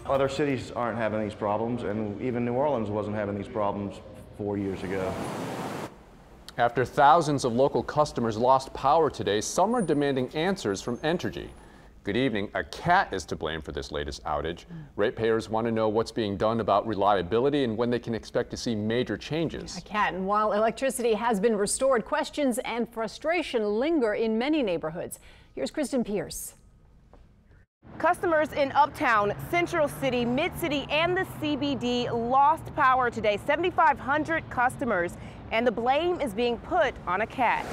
Other cities aren't having these problems, and even New Orleans wasn't having these problems 4 years ago. After thousands of local customers lost power today, some are demanding answers from Entergy. Good evening. A cat is to blame for this latest outage. Ratepayers want to know what's being done about reliability and when they can expect to see major changes. A cat. And while electricity has been restored, questions and frustration linger in many neighborhoods. Here's Kristen Pierce. Customers in Uptown, Central City, Mid-City, and the CBD lost power today. 7,500 customers, and the blame is being put on a cat.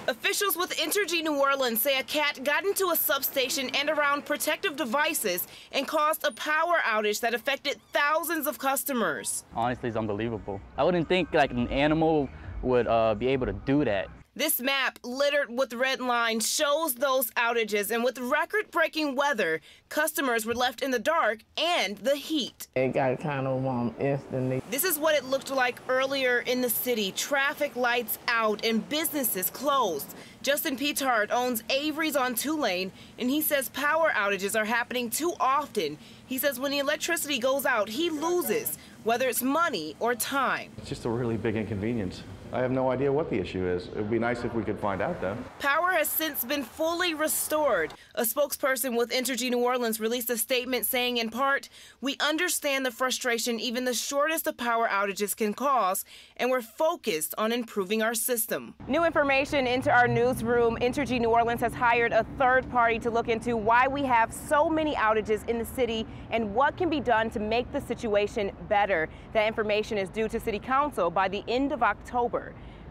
Officials with Entergy New Orleans say a cat got into a substation and around protective devices and caused a power outage that affected thousands of customers. Honestly, it's unbelievable. I wouldn't think like an animal would be able to do that. This map, littered with red lines, shows those outages, and with record-breaking weather, customers were left in the dark and the heat. It got kind of instantly. This is what it looked like earlier in the city. Traffic lights out and businesses closed. Justin Petard owns Avery's on Tulane, and he says power outages are happening too often. He says when the electricity goes out, he loses, whether it's money or time. It's just a really big inconvenience. I have no idea what the issue is. It would be nice if we could find out, though. Power has since been fully restored. A spokesperson with Entergy New Orleans released a statement saying, in part, "We understand the frustration even the shortest of power outages can cause, and we're focused on improving our system." New information into our newsroom. Entergy New Orleans has hired a third party to look into why we have so many outages in the city and what can be done to make the situation better. That information is due to City Council by the end of October.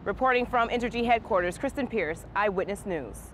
Reporting from Entergy headquarters, Kristen Pierce, Eyewitness News.